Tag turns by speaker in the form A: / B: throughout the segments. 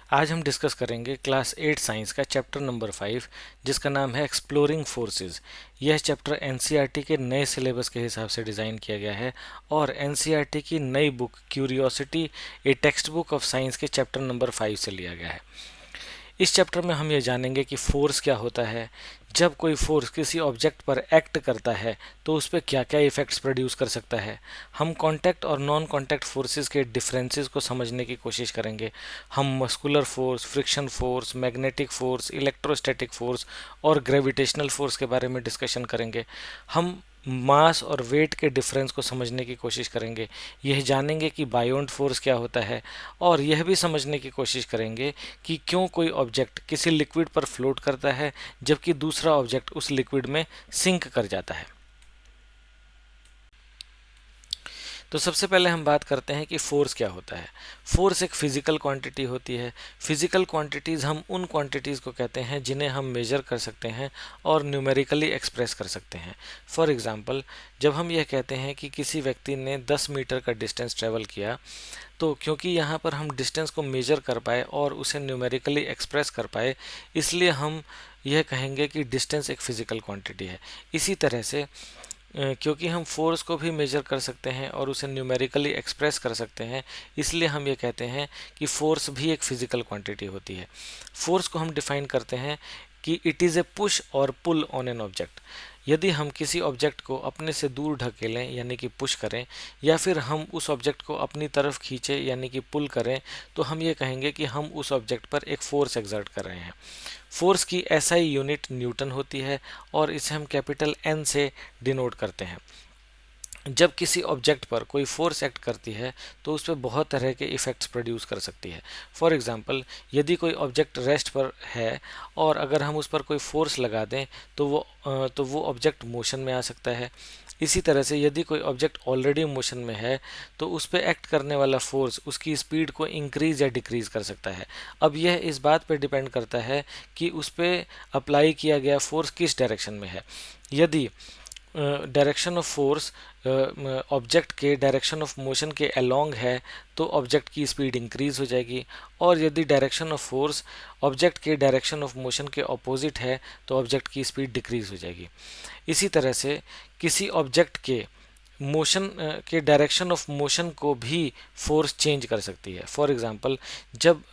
A: आज हम डिस्कस करेंगे क्लास 8 साइंस का चैप्टर नंबर 5 जिसका नाम है एक्सप्लोरिंग फोर्सेस। यह चैप्टर एनसीईआरटी के नए सिलेबस के हिसाब से डिज़ाइन किया गया है और एनसीईआरटी की नई book curiosity A text book of science के चैप्टर नंबर 5 से लिया गया है। इस चैप्टर में हम ये जानेंगे कि फोर्स क्या होता है, जब कोई फोर्स किसी ऑब्जेक्ट पर एक्ट करता है तो उस पर क्या क्या इफ़ेक्ट्स प्रोड्यूस कर सकता है। हम कांटेक्ट और नॉन कांटेक्ट फोर्सेस के डिफरेंसेस को समझने की कोशिश करेंगे। हम muscular force, friction force, magnetic force, electrostatic force और ग्रेविटेशनल फोर्स के बारे में डिस्कशन करेंगे। हम मास और वेट के डिफरेंस को समझने की कोशिश करेंगे। यह जानेंगे कि बायोंड फोर्स क्या होता है और यह भी समझने की कोशिश करेंगे कि क्यों कोई ऑब्जेक्ट किसी लिक्विड पर फ्लोट करता है जबकि दूसरा ऑब्जेक्ट उस लिक्विड में सिंक कर जाता है। तो सबसे पहले हम बात करते हैं कि फोर्स क्या होता है। फोर्स एक फिजिकल क्वांटिटी होती है। फिजिकल क्वांटिटीज़ हम उन क्वांटिटीज़ को कहते हैं जिन्हें हम मेजर कर सकते हैं और न्यूमेरिकली एक्सप्रेस कर सकते हैं। फॉर एग्जांपल, जब हम यह कहते हैं कि किसी व्यक्ति ने 10 मीटर का डिस्टेंस ट्रेवल किया, तो क्योंकि यहाँ पर हम डिस्टेंस को मेजर कर पाए और उसे न्यूमेरिकली एक्सप्रेस कर पाए, इसलिए हम यह कहेंगे कि डिस्टेंस एक फिजिकल क्वांटिटी है। इसी तरह से क्योंकि हम फोर्स को भी मेजर कर सकते हैं और उसे न्यूमेरिकली एक्सप्रेस कर सकते हैं, इसलिए हम ये कहते हैं कि फोर्स भी एक फिजिकल क्वांटिटी होती है। फोर्स को हम डिफाइन करते हैं कि इट इज़ ए पुश और पुल ऑन एन ऑब्जेक्ट। यदि हम किसी ऑब्जेक्ट को अपने से दूर ढकेलें यानी कि पुश करें, या फिर हम उस ऑब्जेक्ट को अपनी तरफ खींचें यानी कि पुल करें, तो हम ये कहेंगे कि हम उस ऑब्जेक्ट पर एक फोर्स एक्सर्ट कर रहे हैं। फोर्स की एसआई यूनिट न्यूटन होती है और इसे हम कैपिटल एन से डिनोट करते हैं। जब किसी ऑब्जेक्ट पर कोई फोर्स एक्ट करती है तो उस पर बहुत तरह के इफ़ेक्ट्स प्रोड्यूस कर सकती है। फॉर एग्जांपल, यदि कोई ऑब्जेक्ट रेस्ट पर है और अगर हम उस पर कोई फोर्स लगा दें तो वो ऑब्जेक्ट मोशन में आ सकता है। इसी तरह से यदि कोई ऑब्जेक्ट ऑलरेडी मोशन में है तो उस पर एक्ट करने वाला फोर्स उसकी स्पीड को इंक्रीज या डिक्रीज कर सकता है। अब यह इस बात पर डिपेंड करता है कि उस पर अप्लाई किया गया फोर्स किस डायरेक्शन में है। यदि डायरेक्शन ऑफ फोर्स ऑब्जेक्ट के डायरेक्शन ऑफ मोशन के अलोंग है तो ऑब्जेक्ट की स्पीड इंक्रीज हो जाएगी, और यदि डायरेक्शन ऑफ फोर्स ऑब्जेक्ट के डायरेक्शन ऑफ मोशन के ऑपोजिट है तो ऑब्जेक्ट की स्पीड डिक्रीज हो जाएगी। इसी तरह से किसी ऑब्जेक्ट के मोशन के डायरेक्शन ऑफ मोशन को भी फोर्स चेंज कर सकती है। फॉर एग्जांपल, जब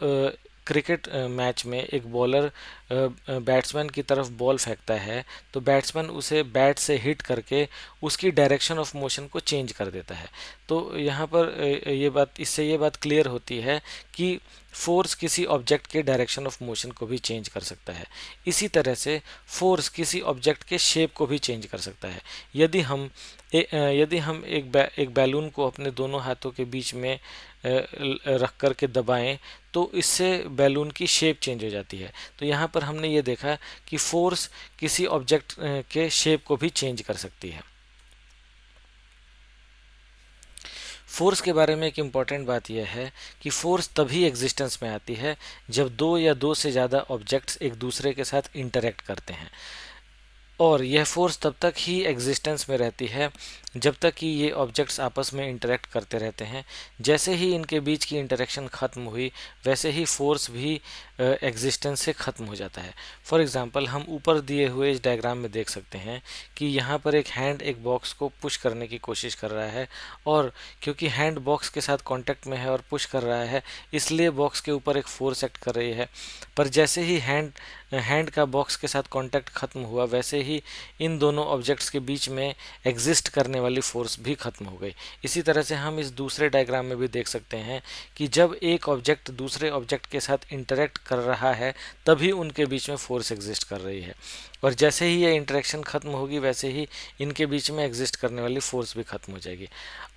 A: क्रिकेट मैच में एक बॉलर बैट्समैन की तरफ बॉल फेंकता है तो बैट्समैन उसे बैट से हिट करके उसकी डायरेक्शन ऑफ मोशन को चेंज कर देता है। तो यहाँ पर इससे ये बात क्लियर होती है कि फोर्स किसी ऑब्जेक्ट के डायरेक्शन ऑफ मोशन को भी चेंज कर सकता है। इसी तरह से फोर्स किसी ऑब्जेक्ट के शेप को भी चेंज कर सकता है। यदि हम एक बैलून को अपने दोनों हाथों के बीच में रख कर के दबाएं तो इससे बैलून की शेप चेंज हो जाती है। तो यहाँ पर हमने ये देखा कि फोर्स किसी ऑब्जेक्ट के शेप को भी चेंज कर सकती है। फोर्स के बारे में एक इम्पॉर्टेंट बात यह है कि फोर्स तभी एग्जिस्टेंस में आती है जब दो या दो से ज़्यादा ऑब्जेक्ट्स एक दूसरे के साथ इंटरेक्ट करते हैं, और यह फोर्स तब तक ही एग्जिस्टेंस में रहती है जब तक कि ये ऑब्जेक्ट्स आपस में इंटरेक्ट करते रहते हैं। जैसे ही इनके बीच की इंटरेक्शन ख़त्म हुई वैसे ही फोर्स भी एग्जिस्टेंस से ख़त्म हो जाता है। फॉर एग्जांपल, हम ऊपर दिए हुए इस डायग्राम में देख सकते हैं कि यहाँ पर एक हैंड एक बॉक्स को पुश करने की कोशिश कर रहा है, और क्योंकि हैंड बॉक्स के साथ कांटेक्ट में है और पुश कर रहा है इसलिए बॉक्स के ऊपर एक फोर्स एक्ट कर रही है। पर जैसे ही हैंड का बॉक्स के साथ कांटेक्ट ख़त्म हुआ वैसे ही इन दोनों ऑब्जेक्ट्स के बीच में एग्जिस्ट करने वाली फोर्स भी खत्म हो गई। इसी तरह से हम इस दूसरे डायग्राम में भी देख सकते हैं कि जब एक ऑब्जेक्ट दूसरे ऑब्जेक्ट के साथ इंटरेक्ट कर रहा है तभी उनके बीच में फोर्स एग्जिस्ट कर रही है, और जैसे ही ये इंटरेक्शन खत्म होगी वैसे ही इनके बीच में एग्जिस्ट करने वाली फोर्स भी खत्म हो जाएगी।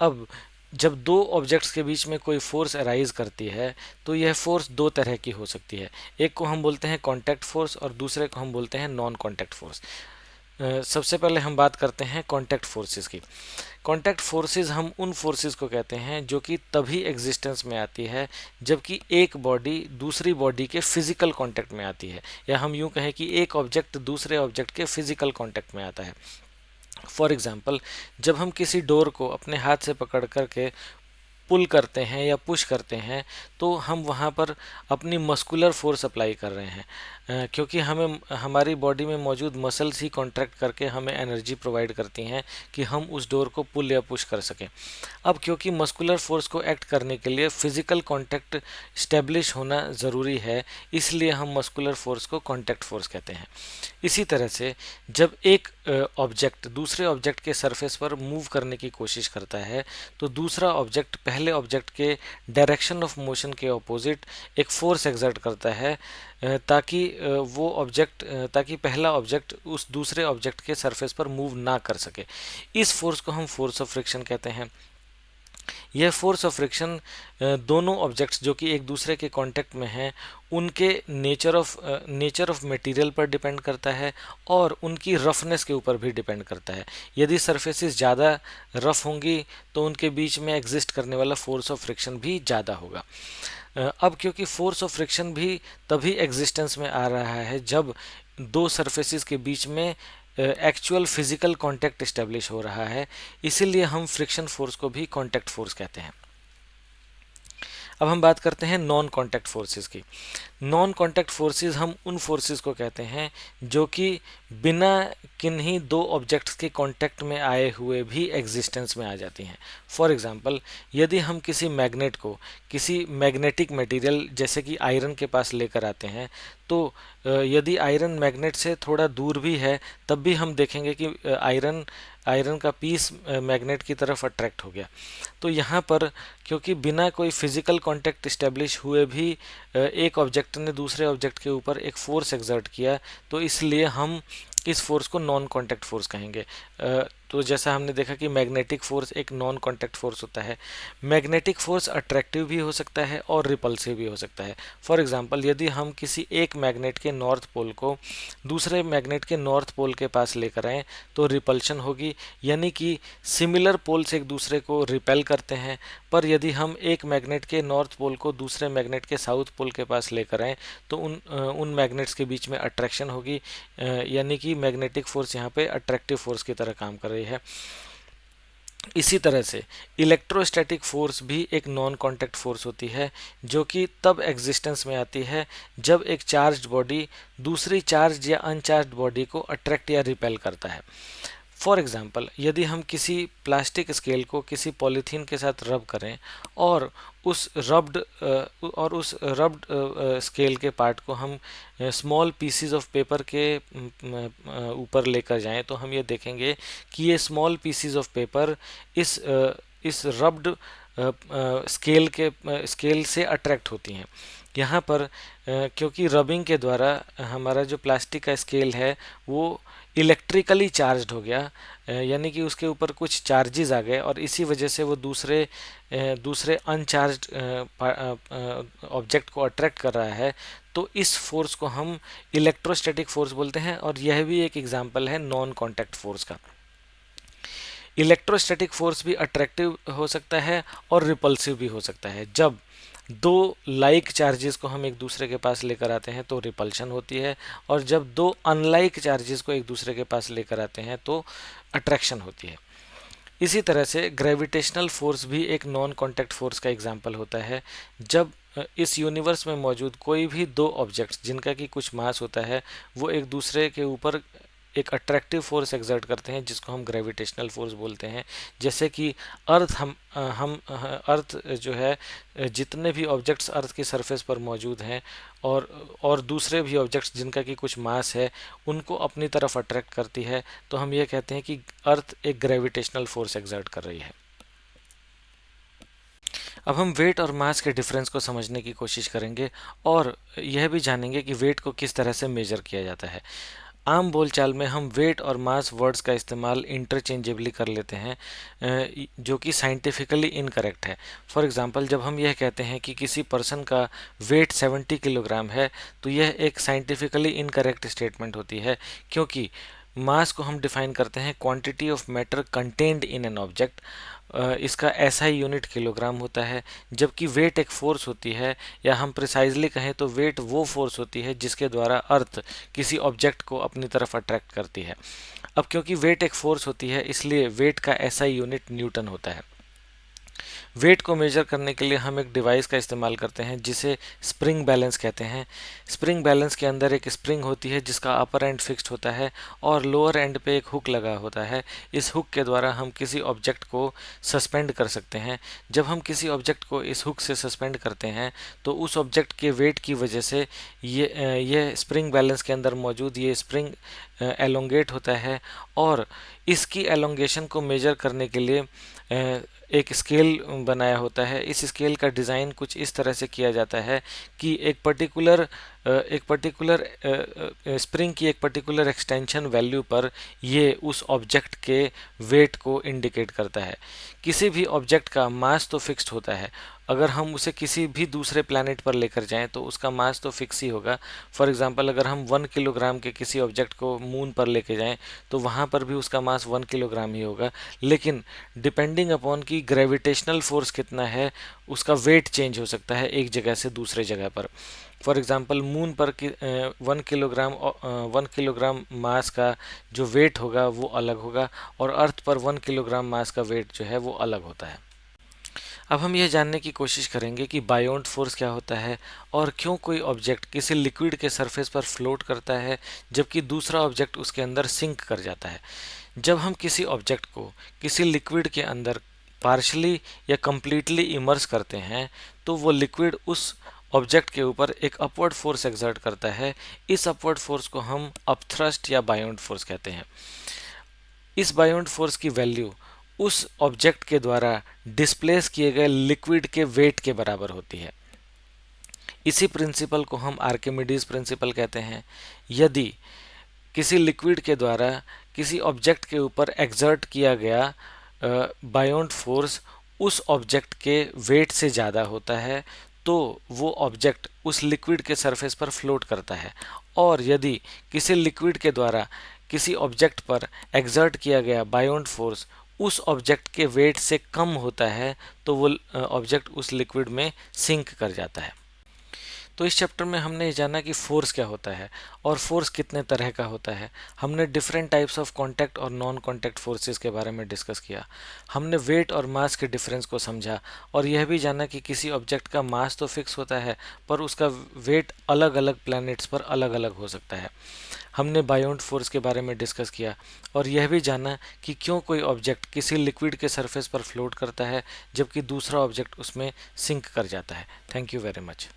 A: अब जब दो ऑब्जेक्ट्स के बीच में कोई फोर्स अराइज करती है तो यह फोर्स दो तरह की हो सकती है। एक को हम बोलते हैं कांटेक्ट फोर्स और दूसरे को हम बोलते हैं नॉन कांटेक्ट फोर्स। सबसे पहले हम बात करते हैं कांटेक्ट फोर्सेस की। कांटेक्ट फोर्सेस हम उन फोर्सेस को कहते हैं जो कि तभी एग्जिस्टेंस में आती है जबकि एक बॉडी दूसरी बॉडी के फिजिकल कांटेक्ट में आती है, या हम यूं कहें कि एक ऑब्जेक्ट दूसरे ऑब्जेक्ट के फिजिकल कांटेक्ट में आता है। फॉर एग्जाम्पल, जब हम किसी डोर को अपने हाथ से पकड़ करके पुल करते हैं या पुश करते हैं तो हम वहाँ पर अपनी मस्कुलर फोर्स अप्लाई कर रहे हैं, क्योंकि हमें हमारी बॉडी में मौजूद मसल्स ही कॉन्ट्रैक्ट करके हमें एनर्जी प्रोवाइड करती हैं कि हम उस डोर को पुल या पुश कर सकें। अब क्योंकि मस्कुलर फोर्स को एक्ट करने के लिए फिजिकल कांटेक्ट स्टेब्लिश होना ज़रूरी है, इसलिए हम मस्कुलर फोर्स को कांटेक्ट फोर्स कहते हैं। इसी तरह से जब एक ऑब्जेक्ट दूसरे ऑब्जेक्ट के सरफेस पर मूव करने की कोशिश करता है तो दूसरा ऑब्जेक्ट पहले ऑब्जेक्ट के डायरेक्शन ऑफ मोशन के ऑपोजिट एक फोर्स एक्सर्ट करता है, ताकि पहला ऑब्जेक्ट उस दूसरे ऑब्जेक्ट के सरफेस पर मूव ना कर सके। इस फोर्स को हम फोर्स ऑफ फ्रिक्शन कहते हैं। यह फोर्स ऑफ फ्रिक्शन दोनों ऑब्जेक्ट्स जो कि एक दूसरे के कांटेक्ट में हैं उनके नेचर ऑफ मटेरियल पर डिपेंड करता है और उनकी रफनेस के ऊपर भी डिपेंड करता है। यदि सरफेसेस ज़्यादा रफ होंगी तो उनके बीच में एग्जिस्ट करने वाला फोर्स ऑफ फ्रिक्शन भी ज़्यादा होगा। अब क्योंकि फोर्स ऑफ फ्रिक्शन भी तभी एग्जिस्टेंस में आ रहा है जब दो सरफेसेस के बीच में एक्चुअल फिजिकल कांटेक्ट इस्टेब्लिश हो रहा है, इसीलिए हम फ्रिक्शन फोर्स को भी कांटेक्ट फोर्स कहते हैं। अब हम बात करते हैं नॉन कांटेक्ट फोर्सेस की। नॉन कांटेक्ट फोर्सेस हम उन फोर्सेस को कहते हैं जो कि बिना किन्हीं दो ऑब्जेक्ट्स के कांटेक्ट में आए हुए भी एग्जिस्टेंस में आ जाती हैं। फॉर एग्जांपल, यदि हम किसी मैग्नेट को किसी मैग्नेटिक मटेरियल जैसे कि आयरन के पास लेकर आते हैं तो यदि आयरन मैग्नेट से थोड़ा दूर भी है तब भी हम देखेंगे कि आयरन का पीस मैग्नेट की तरफ अट्रैक्ट हो गया। तो यहाँ पर क्योंकि बिना कोई फिजिकल कांटेक्ट इस्टेब्लिश हुए भी एक ऑब्जेक्ट ने दूसरे ऑब्जेक्ट के ऊपर एक फोर्स एक्सर्ट किया, तो इसलिए हम इस फोर्स को नॉन कांटेक्ट फोर्स कहेंगे। तो जैसा हमने देखा कि मैग्नेटिक फोर्स एक नॉन कांटेक्ट फोर्स होता है। मैग्नेटिक फोर्स अट्रैक्टिव भी हो सकता है और रिपल्सिव भी हो सकता है। फॉर एग्जांपल, यदि हम किसी एक मैग्नेट के नॉर्थ पोल को दूसरे मैग्नेट के नॉर्थ पोल के पास लेकर आएँ तो रिपल्शन होगी, यानी कि सिमिलर पोल्स एक दूसरे को रिपेल करते हैं। पर यदि हम एक मैग्नेट के नॉर्थ पोल को दूसरे मैग्नेट के साउथ पोल के पास लेकर आएँ तो उन मैग्नेट्स के बीच में अट्रैक्शन होगी, यानी कि मैग्नेटिक फोर्स यहाँ पे अट्रैक्टिव फोर्स की तरह काम कर रही है। इसी तरह से इलेक्ट्रोस्टैटिक फोर्स भी एक नॉन कांटेक्ट फोर्स होती है जो कि तब एग्जिस्टेंस में आती है जब एक चार्ज्ड बॉडी दूसरी चार्ज या अनचार्ज्ड बॉडी को अट्रैक्ट या रिपेल करता है। फॉर एग्जांपल, यदि हम किसी प्लास्टिक स्केल को किसी पॉलीथीन के साथ रब करें और उस रब्ड स्केल के पार्ट को हम स्मॉल पीसीज ऑफ पेपर के ऊपर लेकर जाएं तो हम ये देखेंगे कि ये स्मॉल पीसीज ऑफ पेपर इस रब्ड स्केल से अट्रैक्ट होती हैं। यहाँ पर क्योंकि रबिंग के द्वारा हमारा जो प्लास्टिक का स्केल है वो इलेक्ट्रिकली चार्ज्ड हो गया, यानी कि उसके ऊपर कुछ चार्जेस आ गए और इसी वजह से वो दूसरे अनचार्ज्ड ऑब्जेक्ट को अट्रैक्ट कर रहा है। तो इस फोर्स को हम इलेक्ट्रोस्टैटिक फोर्स बोलते हैं और यह भी एक एग्जांपल है नॉन कांटेक्ट फोर्स का। इलेक्ट्रोस्टैटिक फोर्स भी अट्रैक्टिव हो सकता है और रिपल्सिव भी हो सकता है। जब दो लाइक चार्जेस को हम एक दूसरे के पास लेकर आते हैं तो रिपल्शन होती है और जब दो अनलाइक चार्जेस को एक दूसरे के पास लेकर आते हैं तो अट्रैक्शन होती है। इसी तरह से ग्रेविटेशनल फोर्स भी एक नॉन कांटेक्ट फोर्स का एग्जाम्पल होता है। जब इस यूनिवर्स में मौजूद कोई भी दो ऑब्जेक्ट्स जिनका कि कुछ मास होता है वो एक दूसरे के ऊपर एक अट्रैक्टिव फोर्स एक्सर्ट करते हैं जिसको हम ग्रेविटेशनल फोर्स बोलते हैं। जैसे कि अर्थ जो है, जितने भी ऑब्जेक्ट्स अर्थ की सरफेस पर मौजूद हैं और दूसरे भी ऑब्जेक्ट्स जिनका कि कुछ मास है उनको अपनी तरफ अट्रैक्ट करती है, तो हम ये कहते हैं कि अर्थ एक ग्रेविटेशनल फोर्स एक्सर्ट कर रही है। अब हम वेट और मास के डिफरेंस को समझने की कोशिश करेंगे और यह भी जानेंगे कि वेट को किस तरह से मेजर किया जाता है। आम बोलचाल में हम वेट और मास वर्ड्स का इस्तेमाल इंटरचेंजेबली कर लेते हैं, जो कि साइंटिफिकली इनकरेक्ट है। फॉर एग्जांपल, जब हम यह कहते हैं कि किसी पर्सन का वेट 70 किलोग्राम है तो यह एक साइंटिफिकली इनकरेक्ट स्टेटमेंट होती है, क्योंकि मास को हम डिफाइन करते हैं quantity of matter contained in an object. इसका एसआई यूनिट किलोग्राम होता है, जबकि वेट एक फोर्स होती है, या हम प्रिसाइजली कहें तो वेट वो फोर्स होती है जिसके द्वारा अर्थ किसी ऑब्जेक्ट को अपनी तरफ अट्रैक्ट करती है। अब क्योंकि वेट एक फोर्स होती है इसलिए वेट का एसआई यूनिट न्यूटन होता है। वेट को मेजर करने के लिए हम एक डिवाइस का इस्तेमाल करते हैं जिसे स्प्रिंग बैलेंस कहते हैं। स्प्रिंग बैलेंस के अंदर एक स्प्रिंग होती है जिसका अपर एंड फिक्स्ड होता है और लोअर एंड पे एक हुक लगा होता है। इस हुक के द्वारा हम किसी ऑब्जेक्ट को सस्पेंड कर सकते हैं। जब हम किसी ऑब्जेक्ट को इस हुक से सस्पेंड करते हैं तो उस ऑब्जेक्ट के वेट की वजह से ये स्प्रिंग बैलेंस के अंदर मौजूद ये स्प्रिंग एलोंगेट होता है, और इसकी एलोंगेशन को मेजर करने के लिए एक स्केल बनाया होता है। इस स्केल का डिज़ाइन कुछ इस तरह से किया जाता है कि एक पर्टिकुलर स्प्रिंग की एक पर्टिकुलर एक्सटेंशन वैल्यू पर ये उस ऑब्जेक्ट के वेट को इंडिकेट करता है। किसी भी ऑब्जेक्ट का मास तो फिक्स्ड होता है, अगर हम उसे किसी भी दूसरे प्लैनेट पर लेकर जाएं तो उसका मास तो फिक्स ही होगा। फॉर एग्जांपल, अगर हम 1 किलोग्राम के किसी ऑब्जेक्ट को मून पर लेके जाएं तो वहाँ पर भी उसका मास 1 किलोग्राम ही होगा, लेकिन डिपेंडिंग अपॉन कि ग्रेविटेशनल फोर्स कितना है उसका वेट चेंज हो सकता है एक जगह से दूसरे जगह पर। फॉर एग्जांपल, मून पर 1 किलोग्राम मास का जो वेट होगा वो अलग होगा, और अर्थ पर 1 किलोग्राम मास का वेट जो है वो अलग होता है। अब हम यह जानने की कोशिश करेंगे कि बायोंट फोर्स क्या होता है और क्यों कोई ऑब्जेक्ट किसी लिक्विड के सरफेस पर फ्लोट करता है जबकि दूसरा ऑब्जेक्ट उसके अंदर सिंक कर जाता है। जब हम किसी ऑब्जेक्ट को किसी लिक्विड के अंदर पार्शली या कंप्लीटली इमर्स करते हैं तो वो लिक्विड उस ऑब्जेक्ट के ऊपर एक अपवर्ड फोर्स एक्सर्ट करता है। इस अपवर्ड फोर्स को हम अपथ्रस्ट या बायोंट फोर्स कहते हैं। इस बायोंट फोर्स की वैल्यू उस ऑब्जेक्ट के द्वारा डिस्प्लेस किए गए लिक्विड के वेट के बराबर होती है। इसी प्रिंसिपल को हम आर्किमिडीज प्रिंसिपल कहते हैं। यदि किसी लिक्विड के द्वारा किसी ऑब्जेक्ट के ऊपर एक्सर्ट किया गया बायोंट फोर्स उस ऑब्जेक्ट के वेट से ज़्यादा होता है तो वो ऑब्जेक्ट उस लिक्विड के सरफेस पर फ्लोट करता है, और यदि किसी लिक्विड के द्वारा किसी ऑब्जेक्ट पर एक्सर्ट किया गया बायोंट फोर्स उस ऑब्जेक्ट के वेट से कम होता है तो वो ऑब्जेक्ट उस लिक्विड में सिंक कर जाता है। तो इस चैप्टर में हमने ये जाना कि फोर्स क्या होता है और फोर्स कितने तरह का होता है। हमने डिफरेंट टाइप्स ऑफ कांटेक्ट और नॉन कांटेक्ट फोर्सेस के बारे में डिस्कस किया। हमने वेट और मास के डिफरेंस को समझा और यह भी जाना कि किसी ऑब्जेक्ट का मास तो फिक्स होता है पर उसका वेट अलग अलग प्लैनेट्स पर अलग अलग हो सकता है। हमने बायोंट फोर्स के बारे में डिस्कस किया और यह भी जाना कि क्यों कोई ऑब्जेक्ट किसी लिक्विड के सरफेस पर फ्लोट करता है जबकि दूसरा ऑब्जेक्ट उसमें सिंक कर जाता है। Thank you very much.